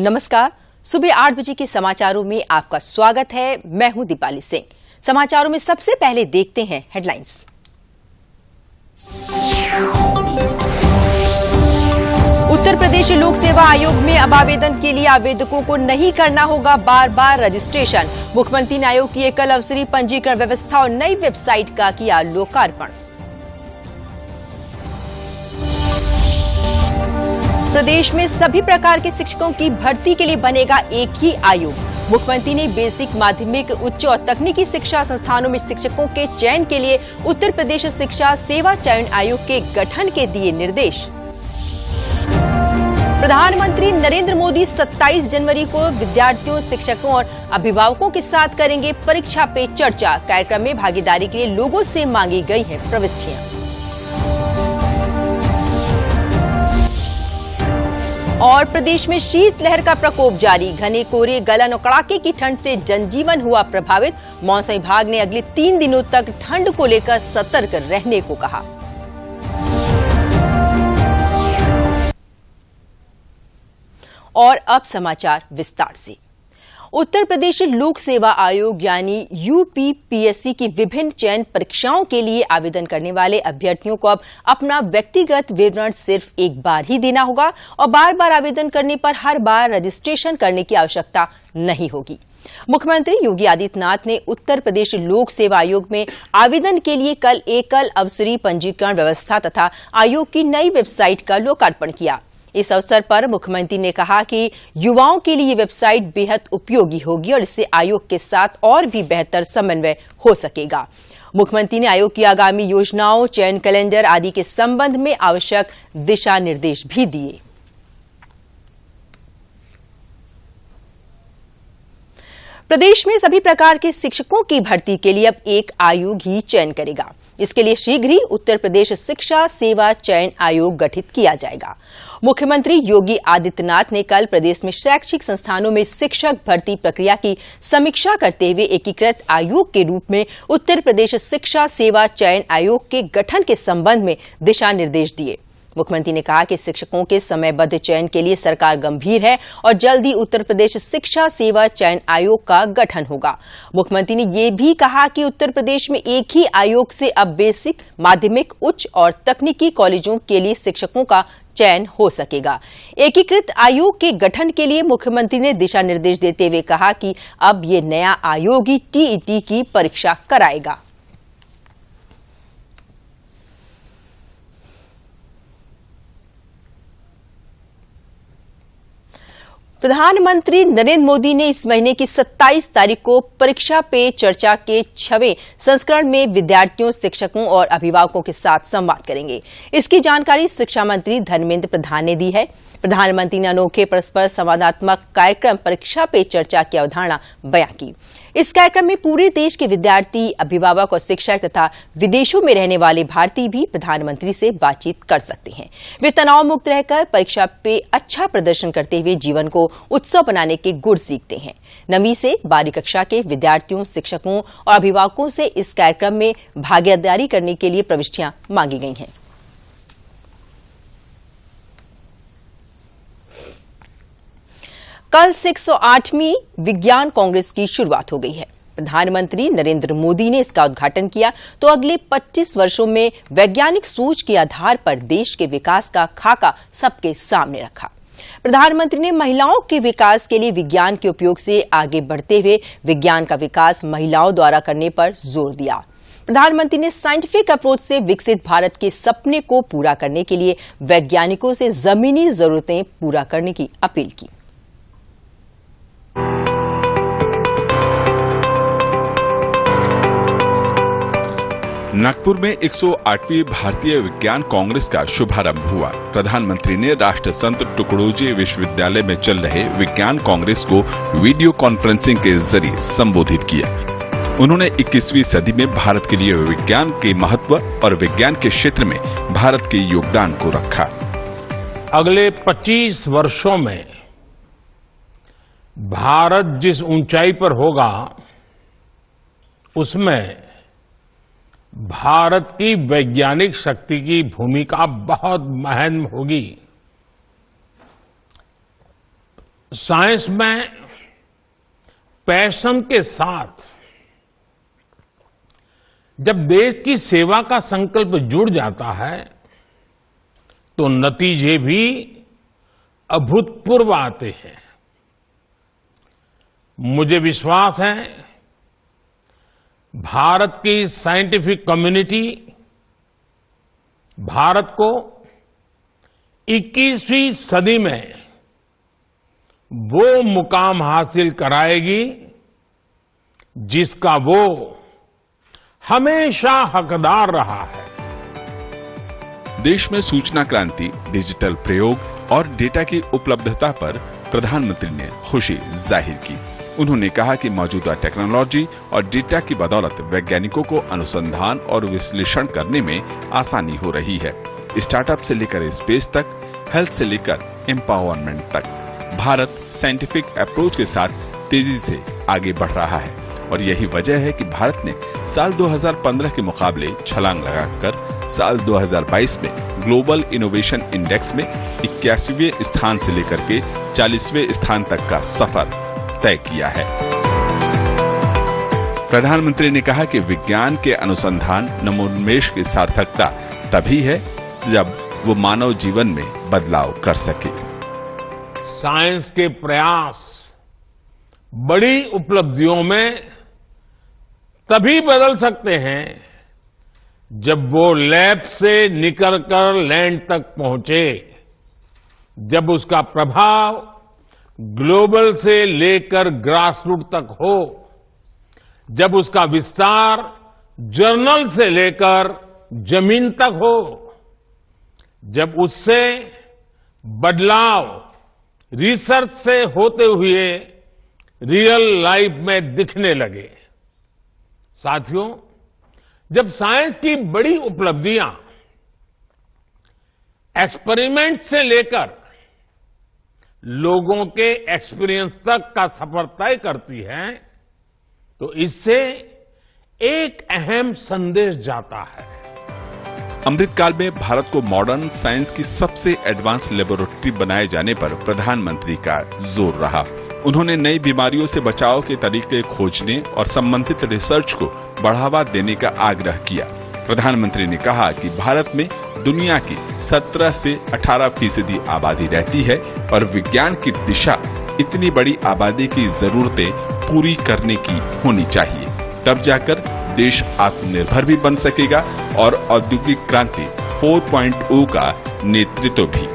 नमस्कार। सुबह 8 बजे के समाचारों में आपका स्वागत है। मैं हूं दीपाली सिंह। समाचारों में सबसे पहले देखते हैं हेडलाइंस। उत्तर प्रदेश लोक सेवा आयोग में अब आवेदन के लिए आवेदकों को नहीं करना होगा बार-बार रजिस्ट्रेशन। मुख्यमंत्री ने आयोग की एकल अवसरी पंजीकरण व्यवस्था और नई वेबसाइट का किया लोकार्पण। प्रदेश में सभी प्रकार के शिक्षकों की भर्ती के लिए बनेगा एक ही आयोग। मुख्यमंत्री ने बेसिक, माध्यमिक, उच्च और तकनीकी शिक्षा संस्थानों में शिक्षकों के चयन के लिए उत्तर प्रदेश शिक्षा सेवा चयन आयोग के गठन के दिए निर्देश। प्रधानमंत्री नरेंद्र मोदी 27 जनवरी को विद्यार्थियों, शिक्षकों और अभिभावकों के साथ करेंगे परीक्षा पे चर्चा। कार्यक्रम में भागीदारी के लिए लोगों से मांगी गई हैं प्रविष्टियां। और प्रदेश में शीतलहर का प्रकोप जारी। घने कोहरे, गलन और कड़ाके की ठंड से जनजीवन हुआ प्रभावित। मौसम विभाग ने अगले 3 दिनों तक ठंड को लेकर सतर्क रहने को कहा। और अब समाचार विस्तार से। उत्तर प्रदेश लोक सेवा आयोग यानी यूपीपीएससी की विभिन्न चयन परीक्षाओं के लिए आवेदन करने वाले अभ्यर्थियों को अब अपना व्यक्तिगत विवरण सिर्फ एक बार ही देना होगा और बार-बार आवेदन करने पर हर बार रजिस्ट्रेशन करने की आवश्यकता नहीं होगी। मुख्यमंत्री योगी आदित्यनाथ ने उत्तर प्रदेश लोक सेवा आयोग में आवेदन के लिए कल एकल अवसरी पंजीकरण व्यवस्था तथा आयोग की नई वेबसाइट का लोकार्पण किया। इस अवसर पर मुख्यमंत्री ने कहा कि युवाओं के लिए ये वेबसाइट बेहद उपयोगी होगी और इससे आयोग के साथ और भी बेहतर समन्वय हो सकेगा। मुख्यमंत्री ने आयोग की आगामी योजनाओं, चयन कैलेंडर आदि के संबंध में आवश्यक दिशा निर्देश भी दिए। प्रदेश में सभी प्रकार के शिक्षकों की भर्ती के लिए अब एक आयोग ही चयन करेगा। इसके लिए शीघ्र ही उत्तर प्रदेश शिक्षा सेवा चयन आयोग गठित किया जाएगा। मुख्यमंत्री योगी आदित्यनाथ ने कल प्रदेश में शैक्षिक संस्थानों में शिक्षक भर्ती प्रक्रिया की समीक्षा करते हुए एकीकृत आयोग के रूप में उत्तर प्रदेश शिक्षा सेवा चयन आयोग के गठन के संबंध में दिशा निर्देश दिए। मुख्यमंत्री ने कहा कि शिक्षकों के समयबद्ध चयन के लिए सरकार गंभीर है और जल्द ही उत्तर प्रदेश शिक्षा सेवा चयन आयोग का गठन होगा। मुख्यमंत्री ने यह भी कहा कि उत्तर प्रदेश में एक ही आयोग से अब बेसिक, माध्यमिक, उच्च और तकनीकी कॉलेजों के लिए शिक्षकों का चयन हो सकेगा। एकीकृत आयोग के गठन के लिए मुख्यमंत्री ने दिशा निर्देश देते हुए कहा कि अब ये नया आयोग ही टीईटी की परीक्षा कराएगा। प्रधानमंत्री नरेंद्र मोदी ने इस महीने की 27 तारीख को परीक्षा पे चर्चा के 6वें संस्करण में विद्यार्थियों, शिक्षकों और अभिभावकों के साथ संवाद करेंगे। इसकी जानकारी शिक्षा मंत्री धर्मेंद्र प्रधान ने दी है। प्रधानमंत्री ने अनोखे परस्पर संवादात्मक कार्यक्रम परीक्षा पे चर्चा की अवधारणा बयां की। इस कार्यक्रम में पूरे देश के विद्यार्थी, अभिभावक और शिक्षक तथा विदेशों में रहने वाले भारतीय भी प्रधानमंत्री से बातचीत कर सकते हैं। वे तनाव मुक्त रहकर परीक्षा पे अच्छा प्रदर्शन करते हुए जीवन को उत्सव बनाने के गुर सीखते हैं। 9वीं से 12वीं कक्षा के विद्यार्थियों, शिक्षकों और अभिभावकों से इस कार्यक्रम में भागीदारी करने के लिए प्रविष्टियां मांगी गई हैं। कल 108वीं विज्ञान कांग्रेस की शुरुआत हो गई है। प्रधानमंत्री नरेंद्र मोदी ने इसका उद्घाटन किया तो अगले 25 वर्षों में वैज्ञानिक सोच के आधार पर देश के विकास का खाका सबके सामने रखा। प्रधानमंत्री ने महिलाओं के विकास के लिए विज्ञान के उपयोग से आगे बढ़ते हुए विज्ञान का विकास महिलाओं द्वारा करने पर जोर दिया। प्रधानमंत्री ने साइंटिफिक अप्रोच से विकसित भारत के सपने को पूरा करने के लिए वैज्ञानिकों से जमीनी जरूरतें पूरा करने की अपील की। नागपुर में 108वीं भारतीय विज्ञान कांग्रेस का शुभारंभ हुआ। प्रधानमंत्री ने राष्ट्रसंत टुकड़ोजी विश्वविद्यालय में चल रहे विज्ञान कांग्रेस को वीडियो कॉन्फ्रेंसिंग के जरिए संबोधित किया। उन्होंने 21वीं सदी में भारत के लिए विज्ञान के महत्व और विज्ञान के क्षेत्र में भारत के योगदान को रखा। अगले 25 वर्षों में भारत जिस ऊंचाई पर होगा उसमें भारत की वैज्ञानिक शक्ति की भूमिका बहुत महत्वपूर्ण होगी। साइंस में पैशन के साथ जब देश की सेवा का संकल्प जुड़ जाता है तो नतीजे भी अभूतपूर्व आते हैं। मुझे विश्वास है भारत की साइंटिफिक कम्युनिटी भारत को 21वीं सदी में वो मुकाम हासिल कराएगी जिसका वो हमेशा हकदार रहा है। देश में सूचना क्रांति, डिजिटल प्रयोग और डेटा की उपलब्धता पर प्रधानमंत्री ने खुशी जाहिर की। उन्होंने कहा कि मौजूदा टेक्नोलॉजी और डेटा की बदौलत वैज्ञानिकों को अनुसंधान और विश्लेषण करने में आसानी हो रही है। स्टार्टअप से लेकर स्पेस तक, हेल्थ से लेकर एम्पावरमेंट तक, भारत साइंटिफिक अप्रोच के साथ तेजी से आगे बढ़ रहा है और यही वजह है कि भारत ने साल 2015 के मुकाबले छलांग लगाकर साल 2022 में ग्लोबल इनोवेशन इंडेक्स में 81वें स्थान से लेकर के 40वें स्थान तक का सफर तय किया है। प्रधानमंत्री ने कहा कि विज्ञान के अनुसंधान नवोन्मेष की सार्थकता तभी है जब वो मानव जीवन में बदलाव कर सके। साइंस के प्रयास बड़ी उपलब्धियों में तभी बदल सकते हैं जब वो लैब से निकलकर लैंड तक पहुंचे, जब उसका प्रभाव ग्लोबल से लेकर ग्रासरूट तक हो, जब उसका विस्तार जर्नल से लेकर जमीन तक हो, जब उससे बदलाव रिसर्च से होते हुए रियल लाइफ में दिखने लगे। साथियों, जब साइंस की बड़ी उपलब्धियां एक्सपेरिमेंट से लेकर लोगों के एक्सपीरियंस तक का सफर तय करती है तो इससे एक अहम संदेश जाता है। अमृतकाल में भारत को मॉडर्न साइंस की सबसे एडवांस लेबोरेटरी बनाए जाने पर प्रधानमंत्री का जोर रहा। उन्होंने नई बीमारियों से बचाव के तरीके खोजने और संबंधित रिसर्च को बढ़ावा देने का आग्रह किया। प्रधानमंत्री ने कहा कि भारत में दुनिया की 17 से 18% आबादी रहती है और विज्ञान की दिशा इतनी बड़ी आबादी की जरूरतें पूरी करने की होनी चाहिए, तब जाकर देश आत्मनिर्भर भी बन सकेगा और औद्योगिक क्रांति 4.0 का नेतृत्व भी।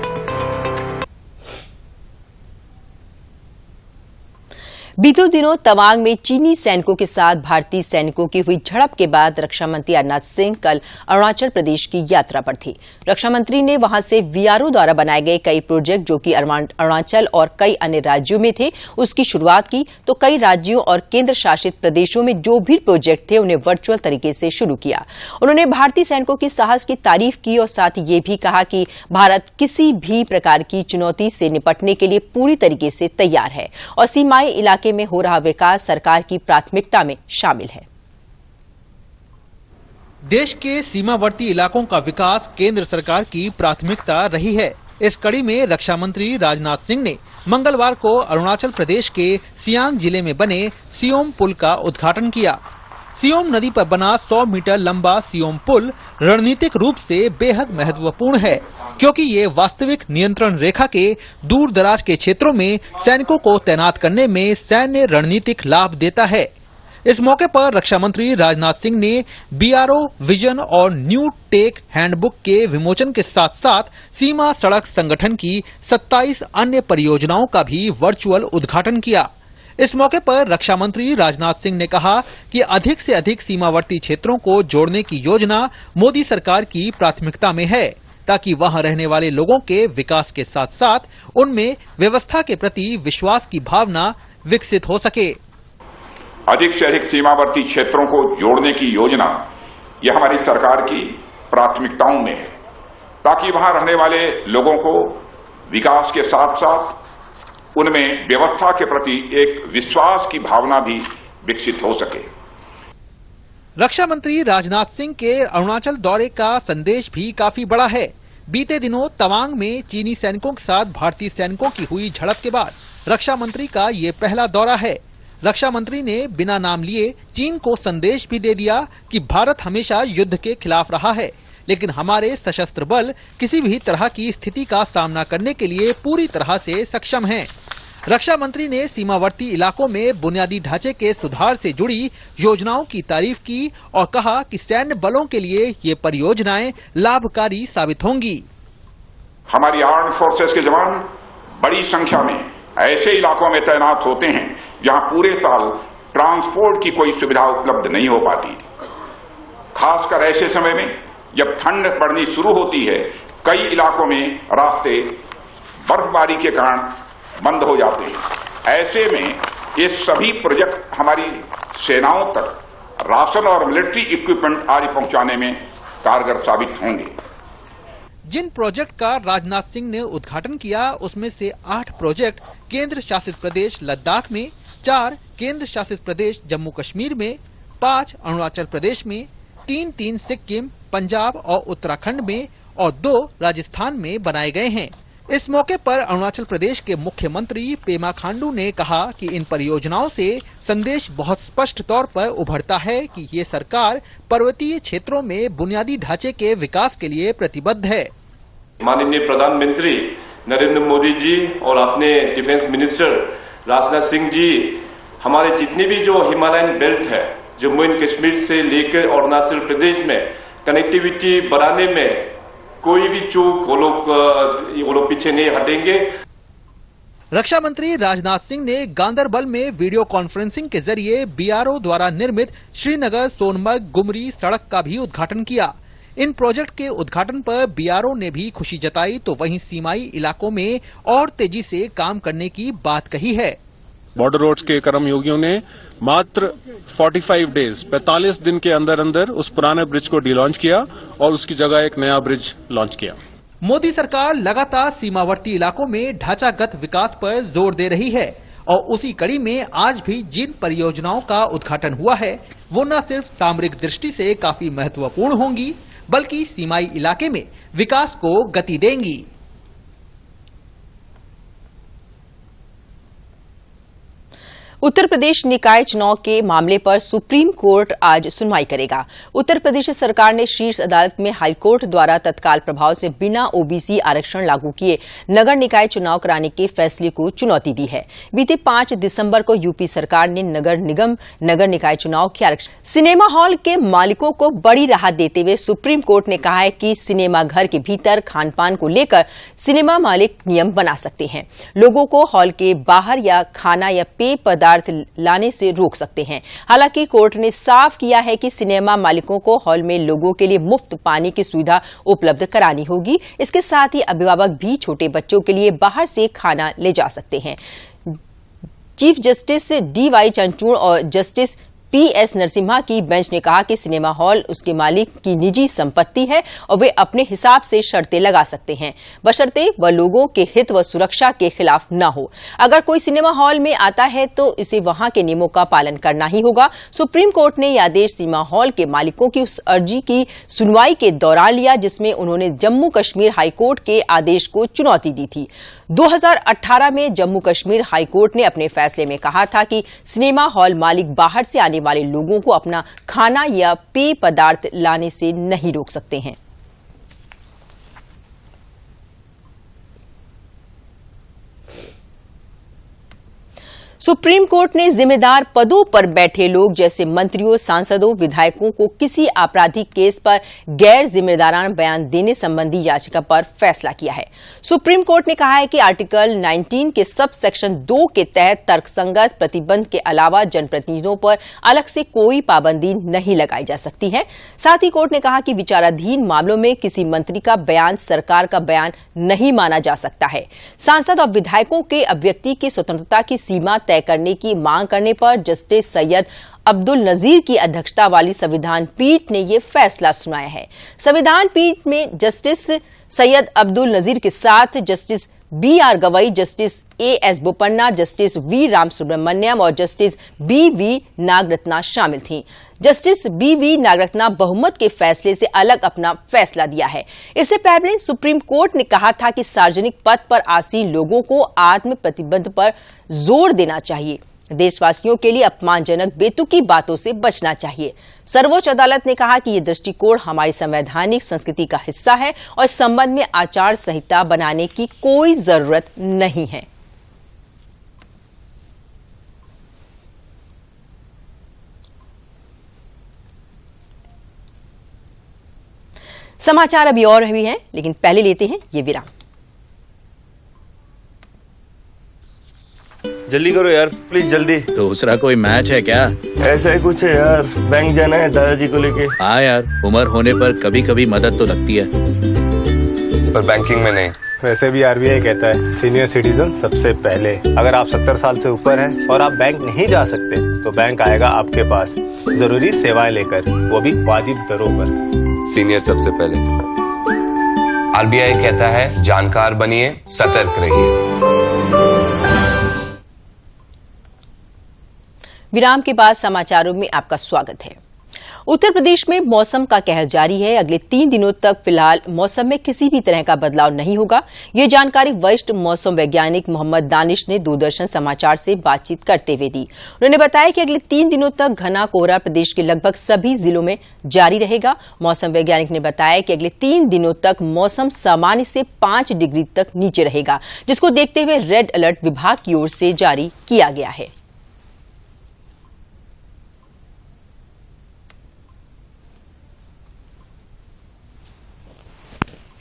बीते दिनों तवांग में चीनी सैनिकों के साथ भारतीय सैनिकों की हुई झड़प के बाद रक्षा मंत्री राजनाथ सिंह कल अरुणाचल प्रदेश की यात्रा पर थे। रक्षा मंत्री ने वहां से वीआरओ द्वारा बनाए गए कई प्रोजेक्ट जो कि अरुणाचल और कई अन्य राज्यों में थे उसकी शुरुआत की, तो कई राज्यों और केंद्र शासित प्रदेशों में जो भी प्रोजेक्ट थे उन्हें वर्चुअल तरीके से शुरू किया। उन्होंने भारतीय सैनिकों के साहस की तारीफ की और साथ ही ये भी कहा कि भारत किसी भी प्रकार की चुनौती से निपटने के लिए पूरी तरीके से तैयार है और सीमाई इलाके में हो रहा विकास सरकार की प्राथमिकता में शामिल है। देश के सीमावर्ती इलाकों का विकास केंद्र सरकार की प्राथमिकता रही है। इस कड़ी में रक्षा मंत्री राजनाथ सिंह ने मंगलवार को अरुणाचल प्रदेश के सियांग जिले में बने सियोम पुल का उद्घाटन किया। सियोम नदी पर बना 100 मीटर लंबा सियोम पुल रणनीतिक रूप से बेहद महत्वपूर्ण है क्योंकि ये वास्तविक नियंत्रण रेखा के दूर दराज के क्षेत्रों में सैनिकों को तैनात करने में सैन्य रणनीतिक लाभ देता है। इस मौके पर रक्षा मंत्री राजनाथ सिंह ने बीआरओ विजन और न्यू टेक हैंडबुक के विमोचन के साथ साथ सीमा सड़क संगठन की 27 अन्य परियोजनाओं का भी वर्चुअल उद्घाटन किया। इस मौके पर रक्षा मंत्री राजनाथ सिंह ने कहा कि अधिक से अधिक सीमावर्ती क्षेत्रों को जोड़ने की योजना मोदी सरकार की प्राथमिकता में है ताकि वहां रहने वाले लोगों के विकास के साथ साथ उनमें व्यवस्था के प्रति विश्वास की भावना विकसित हो सके। अधिक से अधिक सीमावर्ती क्षेत्रों को जोड़ने की योजना यह हमारी सरकार की प्राथमिकताओं में है ताकि वहां रहने वाले लोगों को विकास के साथ साथ उनमें व्यवस्था के प्रति एक विश्वास की भावना भी विकसित हो सके। रक्षा मंत्री राजनाथ सिंह के अरुणाचल दौरे का संदेश भी काफी बड़ा है। बीते दिनों तवांग में चीनी सैनिकों के साथ भारतीय सैनिकों की हुई झड़प के बाद रक्षा मंत्री का ये पहला दौरा है। रक्षा मंत्री ने बिना नाम लिए चीन को संदेश भी दे दिया कि भारत हमेशा युद्ध के खिलाफ रहा है, लेकिन हमारे सशस्त्र बल किसी भी तरह की स्थिति का सामना करने के लिए पूरी तरह से सक्षम हैं। रक्षा मंत्री ने सीमावर्ती इलाकों में बुनियादी ढांचे के सुधार से जुड़ी योजनाओं की तारीफ की और कहा कि सैन्य बलों के लिए ये परियोजनाएं लाभकारी साबित होंगी। हमारी आर्म्ड फोर्सेस के जवान बड़ी संख्या में ऐसे इलाकों में तैनात होते हैं जहां पूरे साल ट्रांसपोर्ट की कोई सुविधा उपलब्ध नहीं हो पाती। खासकर ऐसे समय में जब ठंड पड़नी शुरू होती है, कई इलाकों में रास्ते बर्फबारी के कारण बंद हो जाते हैं। ऐसे में ये सभी प्रोजेक्ट हमारी सेनाओं तक राशन और मिलिट्री इक्विपमेंट आदि पहुंचाने में कारगर साबित होंगे। जिन प्रोजेक्ट का राजनाथ सिंह ने उद्घाटन किया, उसमें से 8 प्रोजेक्ट केंद्र शासित प्रदेश लद्दाख में, 4 केंद्र शासित प्रदेश जम्मू कश्मीर में, 5 अरुणाचल प्रदेश में, 3 सिक्किम, पंजाब और उत्तराखंड में और 2 राजस्थान में बनाए गए हैं। इस मौके पर अरुणाचल प्रदेश के मुख्यमंत्री पेमा खांडू ने कहा कि इन परियोजनाओं से संदेश बहुत स्पष्ट तौर पर उभरता है कि ये सरकार पर्वतीय क्षेत्रों में बुनियादी ढांचे के विकास के लिए प्रतिबद्ध है। माननीय प्रधानमंत्री नरेंद्र मोदी जी और अपने डिफेंस मिनिस्टर राजनाथ सिंह जी हमारे जितने भी जो हिमालयन बेल्ट है, जम्मू एंड कश्मीर से लेकर अरुणाचल प्रदेश में कनेक्टिविटी बढ़ाने में कोई भी चूक वो लोग पीछे नहीं हटेंगे। रक्षा मंत्री राजनाथ सिंह ने गांदरबल में वीडियो कॉन्फ्रेंसिंग के जरिए बीआरओ द्वारा निर्मित श्रीनगर सोनमर्ग गुमरी सड़क का भी उद्घाटन किया। इन प्रोजेक्ट के उद्घाटन पर बीआरओ ने भी खुशी जताई, तो वहीं सीमाई इलाकों में और तेजी से काम करने की बात कही है। बॉर्डर रोड्स के कर्मयोगियों ने मात्र 45 दिन के अंदर अंदर उस पुराने ब्रिज को डीलॉन्च किया और उसकी जगह एक नया ब्रिज लॉन्च किया। मोदी सरकार लगातार सीमावर्ती इलाकों में ढांचागत विकास पर जोर दे रही है और उसी कड़ी में आज भी जिन परियोजनाओं का उद्घाटन हुआ है, वो न सिर्फ सामरिक दृष्टि से काफी महत्वपूर्ण होंगी, बल्कि सीमाई इलाके में विकास को गति देंगी। उत्तर प्रदेश निकाय चुनाव के मामले पर सुप्रीम कोर्ट आज सुनवाई करेगा। उत्तर प्रदेश सरकार ने शीर्ष अदालत में हाईकोर्ट द्वारा तत्काल प्रभाव से बिना ओबीसी आरक्षण लागू किए नगर निकाय चुनाव कराने के फैसले को चुनौती दी है। बीते 5 दिसंबर को यूपी सरकार ने नगर निगम नगर निकाय चुनाव के आरक्षण सिनेमा हॉल के मालिकों को बड़ी राहत देते हुए सुप्रीम कोर्ट ने कहा है कि सिनेमा घर के भीतर खान पान को लेकर सिनेमा मालिक नियम बना सकते हैं। लोगों को हॉल के बाहर या खाना या पेय पदार्थ लाने से रोक सकते हैं। हालांकि कोर्ट ने साफ किया है कि सिनेमा मालिकों को हॉल में लोगों के लिए मुफ्त पानी की सुविधा उपलब्ध करानी होगी। इसके साथ ही अभिभावक भी छोटे बच्चों के लिए बाहर से खाना ले जा सकते हैं। चीफ जस्टिस डीवाई चंद्रचूड़ और जस्टिस पीएस नरसिम्हा की बेंच ने कहा कि सिनेमा हॉल उसके मालिक की निजी संपत्ति है और वे अपने हिसाब से शर्तें लगा सकते हैं, बशर्ते वह लोगों के हित व सुरक्षा के खिलाफ न हो। अगर कोई सिनेमा हॉल में आता है तो इसे वहां के नियमों का पालन करना ही होगा। सुप्रीम कोर्ट ने यह आदेश सिनेमा हॉल के मालिकों की उस अर्जी की सुनवाई के दौरान लिया जिसमें उन्होंने जम्मू कश्मीर हाईकोर्ट के आदेश को चुनौती दी थी। 2018 में जम्मू कश्मीर हाईकोर्ट ने अपने फैसले में कहा था कि सिनेमा हॉल मालिक बाहर से आने वाले लोगों को अपना खाना या पेय पदार्थ लाने से नहीं रोक सकते हैं। सुप्रीम कोर्ट ने जिम्मेदार पदों पर बैठे लोग जैसे मंत्रियों, सांसदों, विधायकों को किसी आपराधिक केस पर गैर जिम्मेदाराना बयान देने संबंधी याचिका पर फैसला किया है। सुप्रीम कोर्ट ने कहा है कि आर्टिकल 19 के सब सेक्शन 2 के तहत तर्कसंगत प्रतिबंध के अलावा जनप्रतिनिधियों पर अलग से कोई पाबंदी नहीं लगाई जा सकती है। साथ ही कोर्ट ने कहा कि विचाराधीन मामलों में किसी मंत्री का बयान सरकार का बयान नहीं माना जा सकता है। सांसद और विधायकों के अभिव्यक्ति की स्वतंत्रता की सीमा तय करने की मांग करने पर जस्टिस सैयद अब्दुल नजीर की अध्यक्षता वाली संविधान पीठ ने यह फैसला सुनाया है। संविधान पीठ में जस्टिस सैयद अब्दुल नजीर के साथ justice B R. Gavai, justice A S. Bopanna, justice V. Ramasubramanian और जस्टिस बी.वी. नागरत्ना शामिल थीं। जस्टिस BV नागरत्ना बहुमत के फैसले से अलग अपना फैसला दिया है। इससे पहले सुप्रीम कोर्ट ने कहा था कि सार्वजनिक पद पर आसीन लोगों को आत्म प्रतिबंध पर जोर देना चाहिए। देशवासियों के लिए अपमानजनक बेतुकी बातों से बचना चाहिए। सर्वोच्च अदालत ने कहा कि यह दृष्टिकोण हमारी संवैधानिक संस्कृति का हिस्सा है और इस संबंध में आचार संहिता बनाने की कोई जरूरत नहीं है। समाचार अभी और भी हैं, लेकिन पहले लेते हैं ये विराम। जल्दी करो यार, प्लीज जल्दी। दूसरा कोई मैच है क्या? ऐसा ही कुछ है यार, बैंक जाना है दादाजी को लेके। हाँ यार, उम्र होने पर कभी कभी मदद तो लगती है, पर बैंकिंग में नहीं। वैसे भी RBI कहता है सीनियर सिटीजन सबसे पहले। अगर आप 70 साल से ऊपर हैं और आप बैंक नहीं जा सकते तो बैंक आएगा आपके पास जरूरी सेवाएं लेकर, वो भी वाजिब दरों पर। सीनियर सबसे पहले। RBI कहता है जानकार बनिए, सतर्क रहिए। विराम के बाद समाचारों में आपका स्वागत है। उत्तर प्रदेश में मौसम का कहर जारी है। अगले 3 दिनों तक फिलहाल मौसम में किसी भी तरह का बदलाव नहीं होगा। ये जानकारी वरिष्ठ मौसम वैज्ञानिक मोहम्मद दानिश ने दूरदर्शन समाचार से बातचीत करते हुए दी। उन्होंने बताया कि अगले 3 दिनों तक घना कोहरा प्रदेश के लगभग सभी जिलों में जारी रहेगा। मौसम वैज्ञानिक ने बताया कि अगले 3 दिनों तक मौसम सामान्य से 5 डिग्री तक नीचे रहेगा, जिसको देखते हुए रेड अलर्ट विभाग की ओर से जारी किया गया है।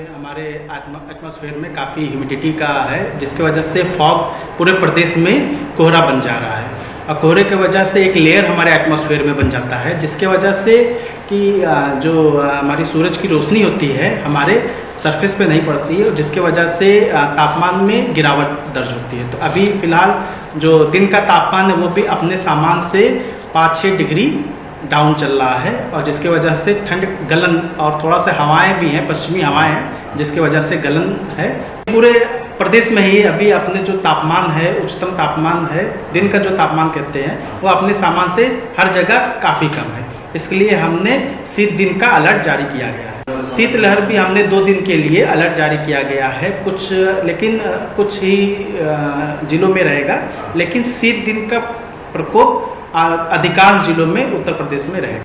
हमारे एटमॉस्फेयर में काफ़ी ह्यूमिडिटी का है, जिसकी वजह से फॉग पूरे प्रदेश में कोहरा बन जा रहा है और कोहरे की वजह से एक लेयर हमारे एटमॉस्फेयर में बन जाता है, जिसके वजह से कि जो हमारी सूरज की रोशनी होती है हमारे सरफेस पे नहीं पड़ती है, जिसकी वजह से तापमान में गिरावट दर्ज होती है। तो अभी फिलहाल जो दिन का तापमान है वो भी अपने सामान से 5-6 डिग्री डाउन चल रहा है और जिसकी वजह से ठंड गलन और थोड़ा सा हवाएं भी हैं, पश्चिमी हवाएं हैं, जिसकी वजह से गलन है। पूरे प्रदेश में ही अभी अपने जो तापमान है, उच्चतम तापमान है, दिन का जो तापमान कहते हैं, वो अपने सामान से हर जगह काफी कम है। इसके लिए हमने शीत दिन का अलर्ट जारी किया गया है। शीतलहर भी हमने 2 दिन के लिए अलर्ट जारी किया गया है, लेकिन कुछ ही जिलों में रहेगा, लेकिन शीत दिन का प्रकोप अधिकांश जिलों में उत्तर प्रदेश में रहेगा।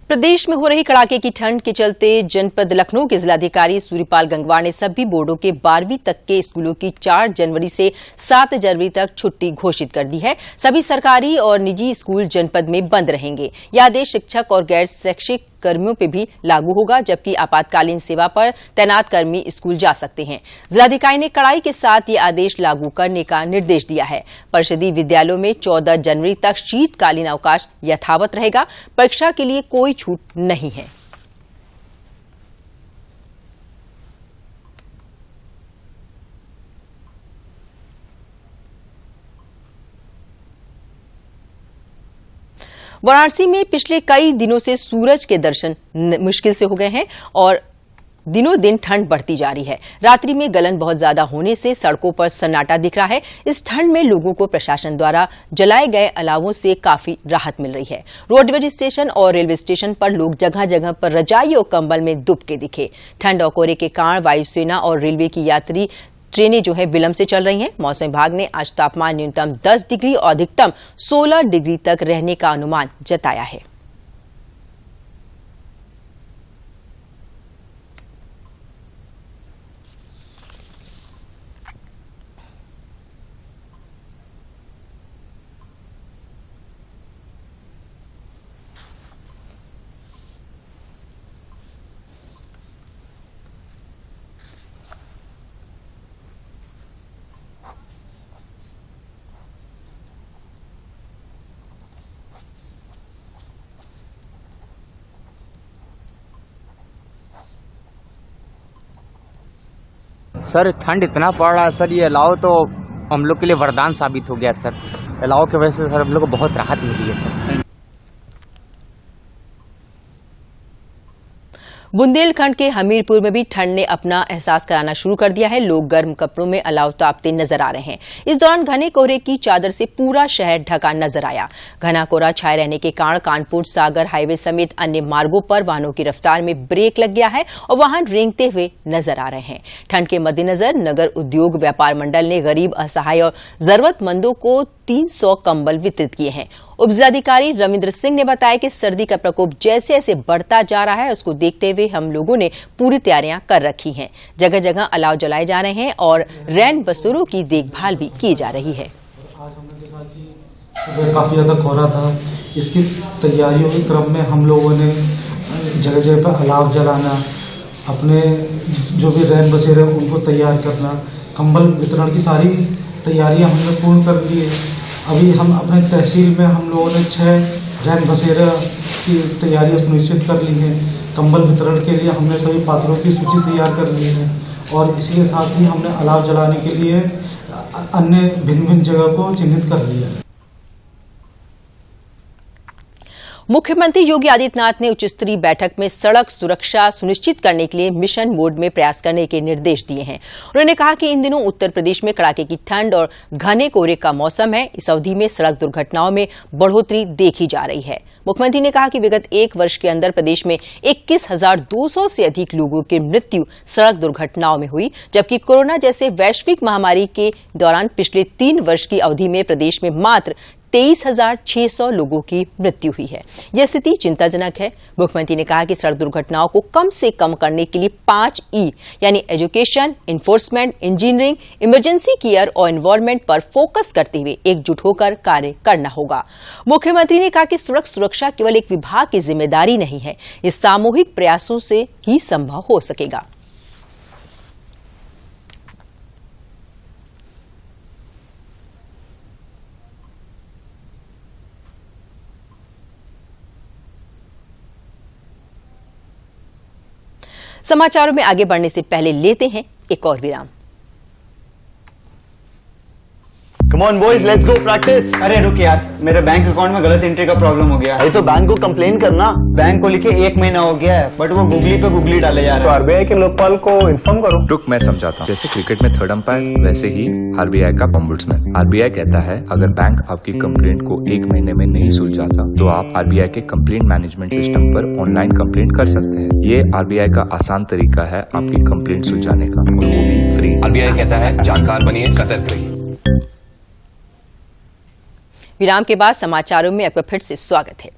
प्रदेश में हो रही कड़ाके की ठंड के चलते जनपद लखनऊ के जिलाधिकारी सूर्यपाल गंगवार ने सभी बोर्डों के 12वीं तक के स्कूलों की 4 जनवरी से 7 जनवरी तक छुट्टी घोषित कर दी है। सभी सरकारी और निजी स्कूल जनपद में बंद रहेंगे। यह आदेश शिक्षक और गैर शैक्षिक कर्मियों पर भी लागू होगा, जबकि आपातकालीन सेवा पर तैनात कर्मी स्कूल जा सकते हैं। जिलाधिकारी ने कड़ाई के साथ ये आदेश लागू करने का निर्देश दिया है। परिषदीय विद्यालयों में 14 जनवरी तक शीतकालीन अवकाश यथावत रहेगा। परीक्षा के लिए कोई छूट नहीं है। वाराणसी में पिछले कई दिनों से सूरज के दर्शन मुश्किल से हो गए हैं और दिनों दिन ठंड बढ़ती जा रही है। रात्रि में गलन बहुत ज्यादा होने से सड़कों पर सन्नाटा दिख रहा है। इस ठंड में लोगों को प्रशासन द्वारा जलाए गए अलावों से काफी राहत मिल रही है। रोडवेज स्टेशन और रेलवे स्टेशन पर लोग जगह जगह पर रजाई और कंबल में दुबके दिखे। ठंड और कोहरे के कारण वायुसेना और रेलवे की यात्री ट्रेनें जो है विलंब से चल रही हैं। मौसम विभाग ने आज तापमान न्यूनतम 10 डिग्री और अधिकतम 16 डिग्री तक रहने का अनुमान जताया है। सर ठंड इतना पड़ रहा है सर, ये अलाव तो हम लोग के लिए वरदान साबित हो गया सर। अलाव की वजह से सर हम लोग को बहुत राहत मिली है सर। बुंदेलखंड के हमीरपुर में भी ठंड ने अपना एहसास कराना शुरू कर दिया है। लोग गर्म कपड़ों में अलाव तापते नजर आ रहे हैं। इस दौरान घने कोहरे की चादर से पूरा शहर ढका नजर आया। घना कोहरा छाए रहने के कारण कानपुर सागर हाईवे समेत अन्य मार्गों पर वाहनों की रफ्तार में ब्रेक लग गया है और वाहन रेंगते हुए नजर आ रहे हैं। ठंड के मद्देनजर नगर उद्योग व्यापार मंडल ने गरीब, असहाय और जरूरतमंदों को 300 कंबल वितरित किए हैं। उपजिलाधिकारी रविंद्र सिंह ने बताया कि सर्दी का प्रकोप जैसे जैसे बढ़ता जा रहा है, उसको देखते हुए हम लोगों ने पूरी तैयारियां कर रखी हैं। जगह जगह अलाव जलाए जा रहे हैं और रैन बसेरों की देखभाल भी की जा रही है। काफी ज्यादा कोहरा था, इसकी तैयारियों के क्रम में हम लोगों ने जगह जगह पर अलाव जलाना, अपने जो भी रैन बसेरे उनको तैयार करना, कंबल वितरण की सारी तैयारियां हमने पूर्ण कर ली है। अभी हम अपने तहसील में हम लोगों ने 6 रैन बसेरा की तैयारियां सुनिश्चित कर ली हैं। कंबल वितरण के लिए हमने सभी पात्रों की सूची तैयार कर ली है और इसके साथ ही हमने अलाव जलाने के लिए अन्य भिन्न भिन्न जगह को चिन्हित कर लिया है। मुख्यमंत्री योगी आदित्यनाथ ने उच्च स्तरीय बैठक में सड़क सुरक्षा सुनिश्चित करने के लिए मिशन मोड में प्रयास करने के निर्देश दिए हैं। उन्होंने कहा कि इन दिनों उत्तर प्रदेश में कड़ाके की ठंड और घने कोहरे का मौसम है। इस अवधि में सड़क दुर्घटनाओं में बढ़ोतरी देखी जा रही है। मुख्यमंत्री ने कहा कि विगत 1 वर्ष के अंदर प्रदेश में 21,200 से अधिक लोगों की मृत्यु सड़क दुर्घटनाओं में हुई, जबकि कोरोना जैसे वैश्विक महामारी के दौरान पिछले 3 वर्ष की अवधि में प्रदेश में मात्र 23,600 लोगों की मृत्यु हुई है। यह स्थिति चिंताजनक है। मुख्यमंत्री ने कहा कि सड़क दुर्घटनाओं को कम से कम करने के लिए 5 E यानी education, enforcement, engineering, emergency care और एनवायरमेंट पर फोकस करते हुए एकजुट होकर कार्य करना होगा। मुख्यमंत्री ने कहा कि सड़क सुरक्षा केवल एक विभाग की जिम्मेदारी नहीं है, ये सामूहिक प्रयासों से ही संभव हो सकेगा। समाचारों में आगे बढ़ने से पहले लेते हैं एक और विराम। Come on boys, let's go practice। अरे रुक यार, मेरे बैंक अकाउंट में गलत एंट्री का प्रॉब्लम हो गया। अरे तो बैंक को कंप्लेन करना। बैंक को लिखे 1 महीना हो गया है, बट वो गूगली पे गूगली डाले जा रहे हैं। तो आरबीआई के लोकपाल को इन्फॉर्म करो। रुक, मैं समझाता हूँ। जैसे क्रिकेट में 3rd अंपायर, वैसे ही आरबीआई का ओम्बुड्समैन। आरबीआई कहता है अगर बैंक आपकी कंप्लेंट को 1 महीने में नहीं सुलझाता तो आप आरबीआई के कंप्लेंट मैनेजमेंट सिस्टम पर ऑनलाइन कंप्लेंट कर सकते हैं। ये आरबीआई का आसान तरीका है आपकी कंप्लेंट सुलझाने का, और वो भी फ्री। आरबीआई कहता है जानकार बनिए, सतर्क रहिए। विराम के बाद समाचारों में आपका फिर से स्वागत है।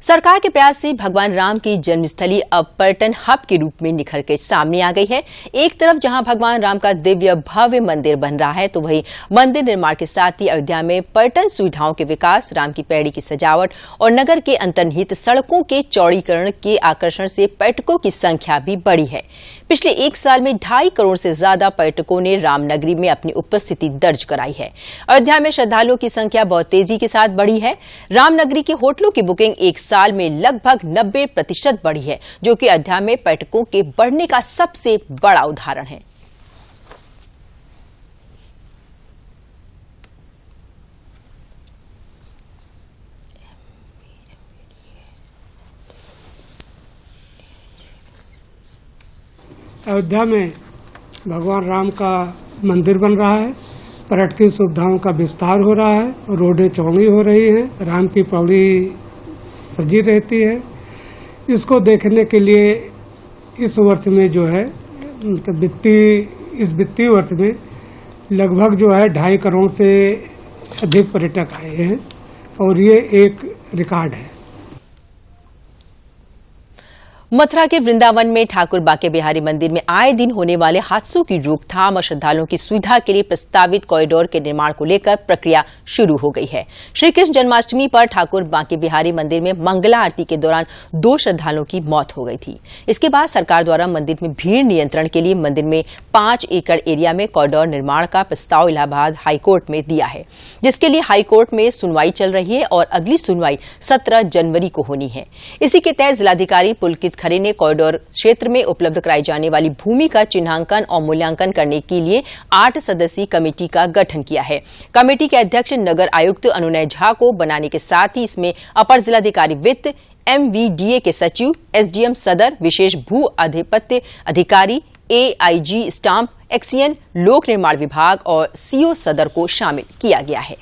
सरकार के प्रयास से भगवान राम की जन्मस्थली अब पर्यटन हब के रूप में निखर के सामने आ गई है। एक तरफ जहां भगवान राम का दिव्य भव्य मंदिर बन रहा है, तो वहीं मंदिर निर्माण के साथ ही अयोध्या में पर्यटन सुविधाओं के विकास, राम की पैड़ी की सजावट और नगर के अंतर्निहित सड़कों के चौड़ीकरण के आकर्षण से पर्यटकों की संख्या भी बढ़ी है। पिछले 1 साल में 2.5 करोड़ से ज्यादा पर्यटकों ने रामनगरी में अपनी उपस्थिति दर्ज कराई है। अयोध्या में श्रद्धालुओं की संख्या बहुत तेजी के साथ बढ़ी है। रामनगरी के होटलों की बुकिंग 1 साल में लगभग 90% बढ़ी है, जो कि अयोध्या में पर्यटकों के बढ़ने का सबसे बड़ा उदाहरण है। अयोध्या में भगवान राम का मंदिर बन रहा है, पर्यटकीय सुविधाओं का विस्तार हो रहा है, रोडें चौड़ी हो रही हैं, राम की पौड़ी सजी रहती है। इसको देखने के लिए इस वर्ष में जो है इस वित्तीय वर्ष में लगभग जो है 2.5 करोड़ से अधिक पर्यटक आए हैं और ये एक रिकॉर्ड है। मथुरा के वृंदावन में ठाकुर बांके बिहारी मंदिर में आए दिन होने वाले हादसों की रोकथाम और श्रद्धालुओं की सुविधा के लिए प्रस्तावित कॉरिडोर के निर्माण को लेकर प्रक्रिया शुरू हो गई है। श्री कृष्ण जन्माष्टमी पर ठाकुर बांके बिहारी मंदिर में मंगला आरती के दौरान 2 श्रद्धालुओं की मौत हो गई थी। इसके बाद सरकार द्वारा मंदिर में भीड़ नियंत्रण के लिए मंदिर में 5 एकड़ एरिया में कॉरिडोर निर्माण का प्रस्ताव इलाहाबाद हाईकोर्ट में दिया है, जिसके लिए हाईकोर्ट में सुनवाई चल रही है और अगली सुनवाई 17 जनवरी को होनी है। इसी के तहत जिलाधिकारी पुलकित खरे ने कॉरिडोर क्षेत्र में उपलब्ध कराई जाने वाली भूमि का चिन्हांकन और मूल्यांकन करने के लिए 8 सदस्यीय कमेटी का गठन किया है। कमेटी के अध्यक्ष नगर आयुक्त अनुनय झा को बनाने के साथ ही इसमें अपर जिलाधिकारी वित्त, MVDA के सचिव, SDM सदर, विशेष भू आधिपत्य अधिकारी, AIG स्टाम्प, एक्सियन, लोक निर्माण विभाग और CO सदर को शामिल किया गया है।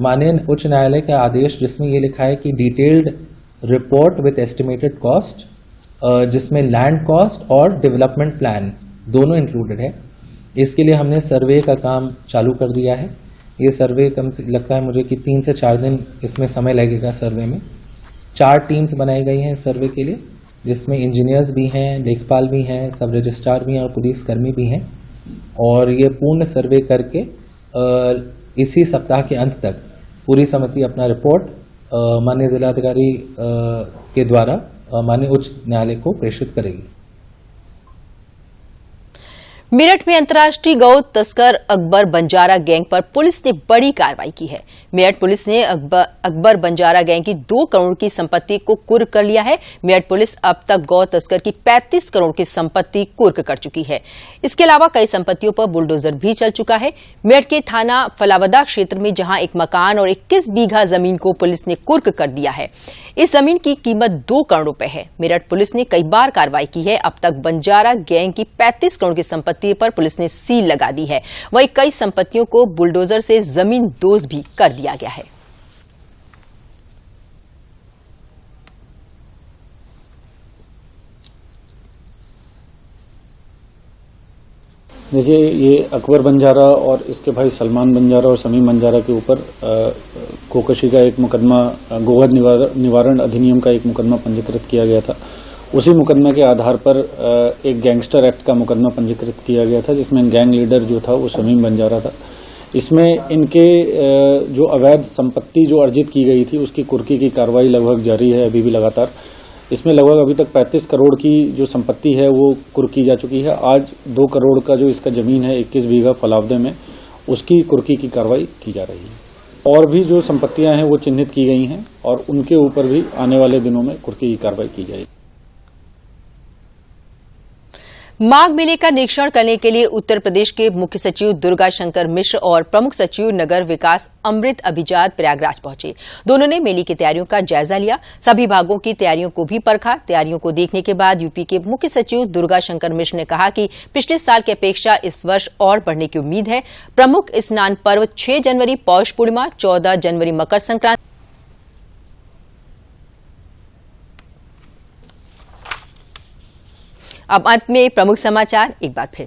माननीय उच्च न्यायालय का आदेश जिसमें ये लिखा है कि detailed report with estimated cost, जिसमें लैंड कॉस्ट और डेवलपमेंट प्लान दोनों इंक्लूडेड है, इसके लिए हमने सर्वे का काम चालू कर दिया है। ये सर्वे कम से लगता है मुझे कि 3 से 4 दिन इसमें समय लगेगा। सर्वे में 4 टीम्स बनाई गई हैं सर्वे के लिए, जिसमें इंजीनियर्स भी हैं, लेखपाल भी हैं, सब रजिस्ट्रार भी हैं और पुलिसकर्मी भी हैं। और ये पूर्ण सर्वे करके इसी सप्ताह के अंत तक पूरी समिति अपना रिपोर्ट माननीय जिलाधिकारी के द्वारा माननीय उच्च न्यायालय को प्रेषित करेगी। मेरठ में अंतर्राष्ट्रीय गौ तस्कर अकबर बंजारा गैंग पर पुलिस ने बड़ी कार्रवाई की है। मेरठ पुलिस ने अकबर बंजारा गैंग की 2 करोड़ की संपत्ति को कुर्क कर लिया है। मेरठ पुलिस अब तक गौ तस्कर की 35 करोड़ की संपत्ति कुर्क कर चुकी है। इसके अलावा कई संपत्तियों पर बुलडोजर भी चल चुका है। मेरठ के थाना फलावदा क्षेत्र में जहां एक मकान और 21 बीघा जमीन को पुलिस ने कुर्क कर दिया है। इस जमीन की कीमत 2 करोड़ रुपए है। मेरठ पुलिस ने कई बार कार्रवाई की है। अब तक बंजारा गैंग की 35 करोड़ की संपत्ति पर पुलिस ने सील लगा दी है। वहीं कई संपत्तियों को बुलडोजर से जमीन दोज भी कर दिया गया है। देखिए, ये अकबर बंजारा और इसके भाई सलमान बंजारा और समीम बंजारा के ऊपर कोकशी का एक मुकदमा, गोवध निवारण अधिनियम का एक मुकदमा पंजीकृत किया गया था। उसी मुकदमे के आधार पर एक गैंगस्टर एक्ट का मुकदमा पंजीकृत किया गया था, जिसमें गैंग लीडर जो था वो समीम बंजारा था। इसमें इनके जो अवैध संपत्ति जो अर्जित की गई थी उसकी कुर्की की कार्रवाई लगभग जारी है अभी भी लगातार। इसमें लगभग अभी तक 35 करोड़ की जो संपत्ति है वो कुर्की जा चुकी है। आज 2 करोड़ का जो इसका जमीन है 21 बीघा फलावदे में, उसकी कुर्की की कार्रवाई की जा रही है। और भी जो संपत्तियां हैं वो चिन्हित की गई हैं और उनके ऊपर भी आने वाले दिनों में कुर्की की कार्रवाई की जाएगी। माघ मेले का निरीक्षण करने के लिए उत्तर प्रदेश के मुख्य सचिव दुर्गा शंकर मिश्र और प्रमुख सचिव नगर विकास अमृत अभिजात प्रयागराज पहुंचे। दोनों ने मेले की तैयारियों का जायजा लिया, सभी भागों की तैयारियों को भी परखा। तैयारियों को देखने के बाद यूपी के मुख्य सचिव दुर्गा शंकर मिश्र ने कहा कि पिछले साल की अपेक्षा इस वर्ष और बढ़ने की उम्मीद है। प्रमुख स्नान पर्व 6 जनवरी पौष पूर्णिमा, 14 जनवरी मकर संक्रांति। अब अंत में प्रमुख समाचार एक बार फिर।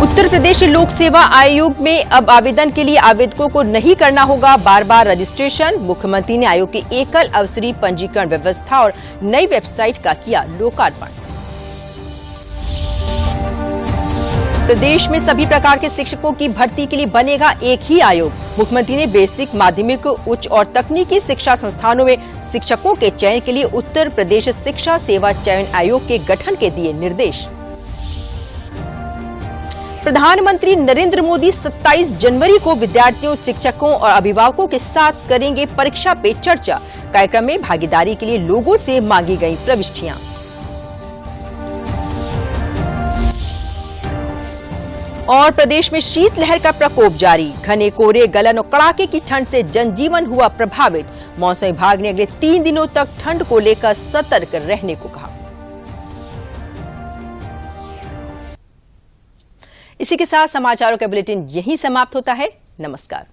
उत्तर प्रदेश लोक सेवा आयोग में अब आवेदन के लिए आवेदकों को नहीं करना होगा बार-बार रजिस्ट्रेशन। मुख्यमंत्री ने आयोग की एकल अवसरी पंजीकरण व्यवस्था और नई वेबसाइट का किया लोकार्पण। प्रदेश में सभी प्रकार के शिक्षकों की भर्ती के लिए बनेगा एक ही आयोग। मुख्यमंत्री ने बेसिक, माध्यमिक, उच्च और तकनीकी शिक्षा संस्थानों में शिक्षकों के चयन के लिए उत्तर प्रदेश शिक्षा सेवा चयन आयोग के गठन के दिए निर्देश। प्रधानमंत्री नरेंद्र मोदी 27 जनवरी को विद्यार्थियों, शिक्षकों और अभिभावकों के साथ करेंगे परीक्षा पे चर्चा। कार्यक्रम में भागीदारी के लिए लोगों से मांगी गई प्रविष्टियां। और प्रदेश में शीतलहर का प्रकोप जारी। घने कोहरे, गलन और कड़ाके की ठंड से जनजीवन हुआ प्रभावित। मौसम विभाग ने अगले 3 दिनों तक ठंड को लेकर सतर्क रहने को कहा। इसी के साथ समाचारों का बुलेटिन यहीं समाप्त होता है। नमस्कार।